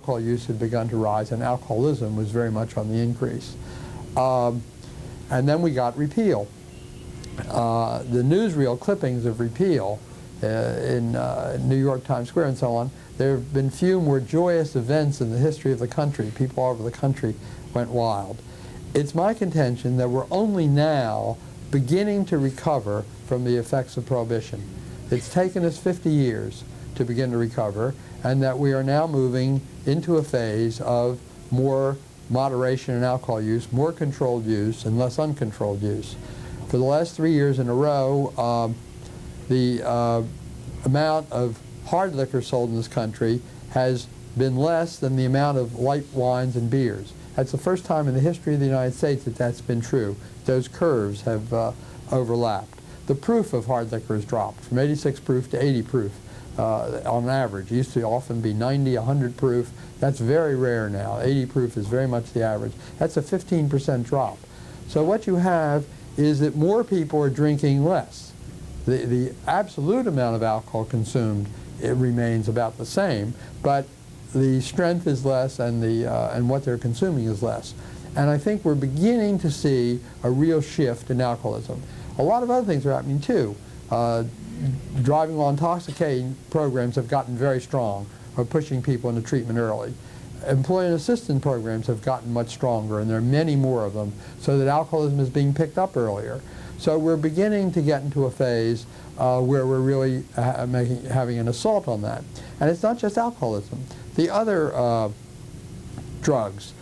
alcohol use had begun to rise, and alcoholism was very much on the increase. And then we got repeal. The newsreel clippings of repeal in New York Times Square and so on, there have been few more joyous events in the history of the country. People all over the country went wild. It's my contention that we're only now beginning to recover from the effects of Prohibition. It's taken us 50 years to begin to recover, and that we are now moving into a phase of more moderation in alcohol use, more controlled use, and less uncontrolled use. For the last 3 years in a row, the amount of hard liquor sold in this country has been less than the amount of light wines and beers. That's the first time in the history of the United States that that's been true. Those curves have overlapped. The proof of hard liquor has dropped from 86 proof to 80 proof on average. It used to often be 90, 100 proof. That's very rare now. 80 proof is very much the average. That's a 15% drop. So what you have is that more people are drinking less. The absolute amount of alcohol consumed, it remains about the same, but the strength is less, and what they're consuming is less. And I think we're beginning to see a real shift in alcoholism. A lot of other things are happening too. Driving while intoxicated programs have gotten very strong, are pushing people into treatment early. Employment assistance programs have gotten much stronger, and there are many more of them, so that alcoholism is being picked up earlier. So we're beginning to get into a phase where we're really having an assault on that. And it's not just alcoholism. The other drugs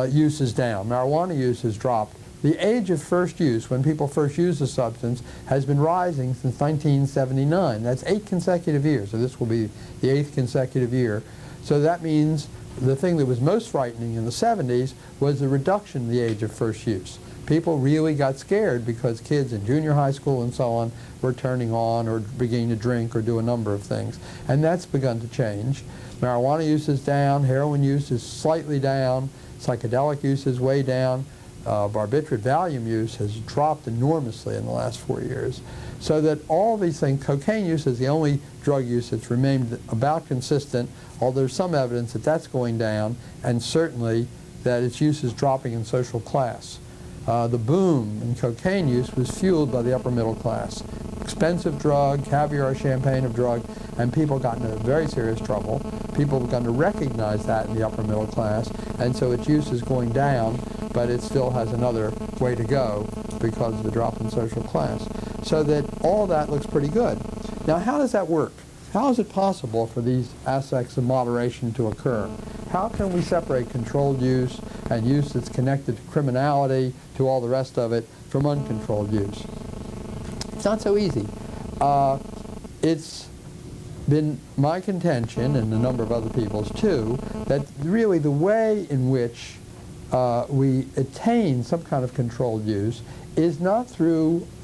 use is down. Marijuana use has dropped. The age of first use, when people first use the substance, has been rising since 1979. That's 8 consecutive years, so this will be the 8th consecutive year. So that means the thing that was most frightening in the 70s was the reduction in the age of first use. People really got scared because kids in junior high school and so on were turning on or beginning to drink or do a number of things. And that's begun to change. Marijuana use is down, heroin use is slightly down, psychedelic use is way down. Barbiturate Valium use has dropped enormously in the last 4 years. So that all these things, cocaine use is the only drug use that's remained about consistent, although there's some evidence that that's going down, and certainly that its use is dropping in social class. The boom in cocaine use was fueled by the upper middle class. Expensive drug, caviar, champagne of drug, and people got into very serious trouble. People have begun to recognize that in the upper middle class, and so its use is going down, but it still has another way to go because of the drop in social class. So that all that looks pretty good. Now, how does that work? How is it possible for these aspects of moderation to occur? How can we separate controlled use and use that's connected to criminality, to all the rest of it, from uncontrolled use? It's not so easy. It's been my contention, and a number of other people's too, that really the way in which we attain some kind of controlled use is not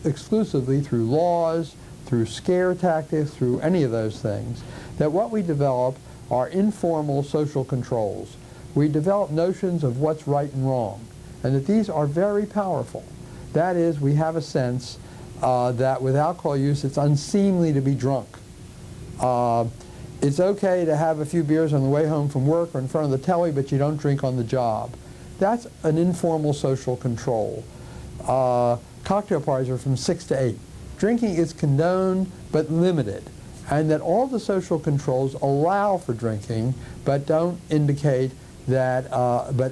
exclusively through laws, through scare tactics, through any of those things. That what we develop are informal social controls. We develop notions of what's right and wrong, and that these are very powerful. That is, we have a sense that with alcohol use it's unseemly to be drunk. It's okay to have a few beers on the way home from work or in front of the telly, but you don't drink on the job. That's an informal social control. Cocktail parties are from 6 to 8. Drinking is condoned but limited, and that all the social controls allow for drinking but don't indicate that,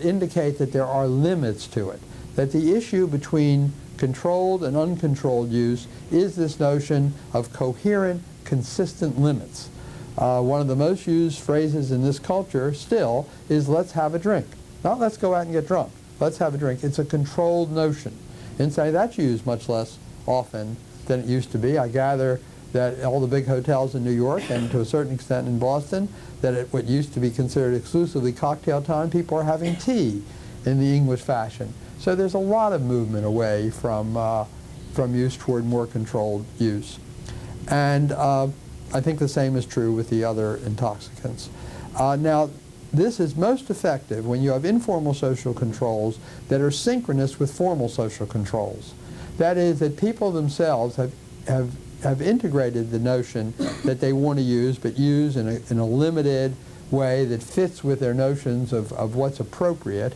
indicate that there are limits to it. That the issue between controlled and uncontrolled use is this notion of coherent, consistent limits. One of the most used phrases in this culture still is "let's have a drink." Not "let's go out and get drunk." Let's have a drink. It's a controlled notion. And say that's used much less often than it used to be. I gather that all the big hotels in New York and to a certain extent in Boston, that at what used to be considered exclusively cocktail time, people are having tea in the English fashion. So there's a lot of movement away from use toward more controlled use. And I think the same is true with the other intoxicants. Now, this is most effective when you have informal social controls that are synchronous with formal social controls. That is, that people themselves have integrated the notion that they want to use, but use in a limited, way that fits with their notions of what's appropriate.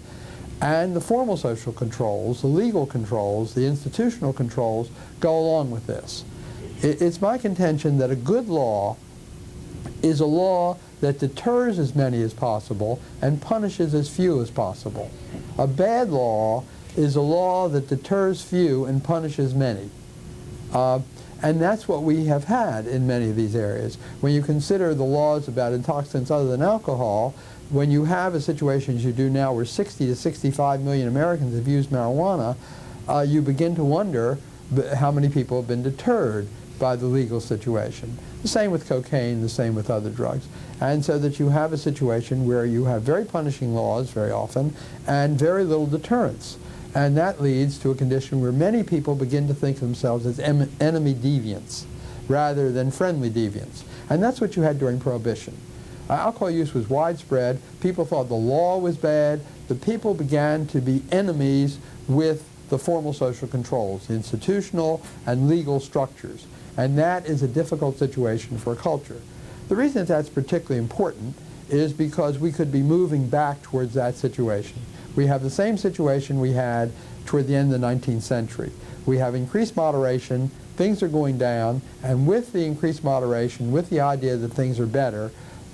And the formal social controls, the legal controls, the institutional controls go along with this. It's my contention that a good law is a law that deters as many as possible and punishes as few as possible. A bad law is a law that deters few and punishes many. And that's what we have had in many of these areas. When you consider the laws about intoxicants other than alcohol, when you have a situation as you do now where 60 to 65 million Americans have used marijuana, you begin to wonder how many people have been deterred by the legal situation. The same with cocaine, the same with other drugs. And so that you have a situation where you have very punishing laws very often and very little deterrence. And that leads to a condition where many people begin to think of themselves as enemy deviants rather than friendly deviants. And that's what you had during Prohibition. Alcohol use was widespread. People thought the law was bad. The people began to be enemies with the formal social controls, the institutional and legal structures. And that is a difficult situation for a culture. The reason that that's particularly important is because we could be moving back towards that situation. We have the same situation we had toward the end of the 19th century. We have increased moderation, things are going down, and with the increased moderation, with the idea that things are better,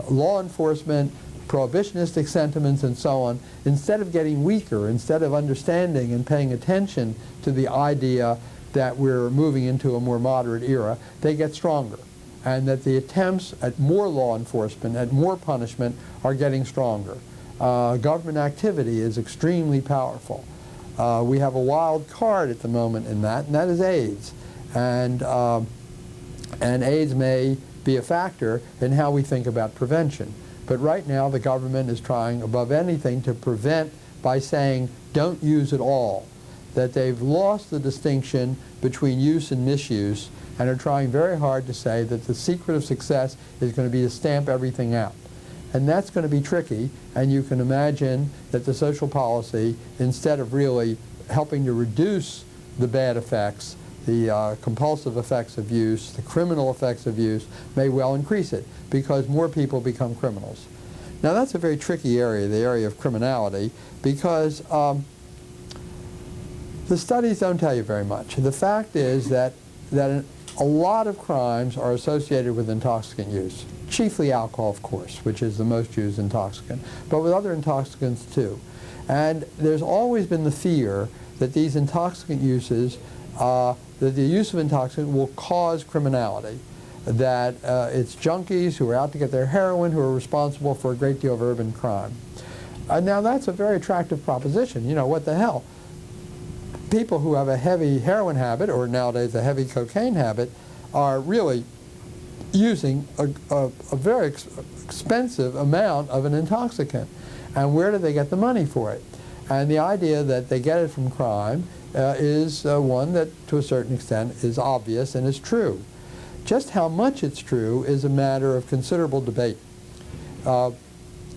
law enforcement, prohibitionistic sentiments and so on, instead of getting weaker, instead of understanding and paying attention to the idea that we're moving into a more moderate era, they get stronger. And that the attempts at more law enforcement, at more punishment, are getting stronger. Government activity is extremely powerful. We have a wild card at the moment in that, and that is AIDS. And AIDS may be a factor in how we think about prevention. But right now the government is trying above anything to prevent by saying don't use at all. That they've lost the distinction between use and misuse and are trying very hard to say that the secret of success is going to be to stamp everything out. And that's going to be tricky, and you can imagine that the social policy, instead of really helping to reduce the bad effects, the compulsive effects of use, the criminal effects of use, may well increase it because more people become criminals. Now that's a very tricky area, the area of criminality, because the studies don't tell you very much. The fact is that a lot of crimes are associated with intoxicant use, chiefly alcohol, of course, which is the most used intoxicant, but with other intoxicants too. And there's always been the fear that these intoxicant uses, that the use of intoxicant will cause criminality, that it's junkies who are out to get their heroin who are responsible for a great deal of urban crime. Now that's a very attractive proposition. You know, what the hell? People who have a heavy heroin habit, or nowadays a heavy cocaine habit, are really using a very expensive amount of an intoxicant. And where do they get the money for it? And the idea that they get it from crime is one that, to a certain extent, is obvious and is true. Just how much it's true is a matter of considerable debate.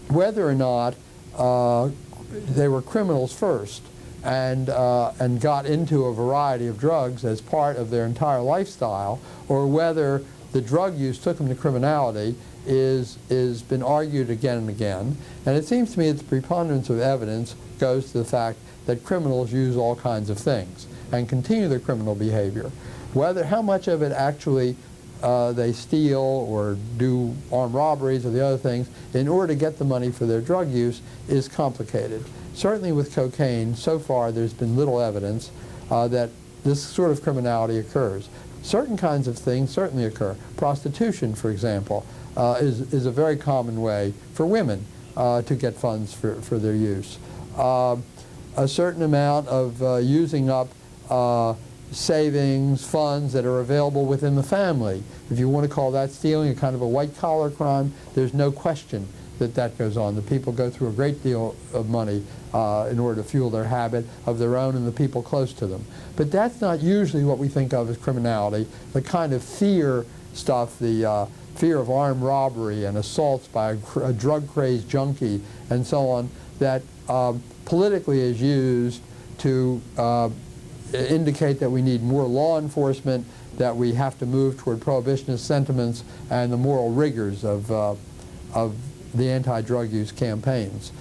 Whether or not they were criminals first and got into a variety of drugs as part of their entire lifestyle, or whether the drug use took them to criminality is been argued again and again. And it seems to me that the preponderance of evidence goes to the fact that criminals use all kinds of things and continue their criminal behavior. How much of it actually they steal or do armed robberies or the other things in order to get the money for their drug use is complicated. Certainly with cocaine, so far there's been little evidence that this sort of criminality occurs. Certain kinds of things certainly occur. Prostitution, for example, is a very common way for women to get funds for their use. A certain amount of using up savings, funds that are available within the family. If you want to call that stealing, a kind of a white-collar crime, there's no question that that goes on. The people go through a great deal of money in order to fuel their habit of their own and the people close to them. But that's not usually what we think of as criminality. The kind of fear stuff, the fear of armed robbery and assaults by a drug-crazed junkie and so on, that politically is used to indicate that we need more law enforcement, that we have to move toward prohibitionist sentiments and the moral rigors of the anti-drug use campaigns.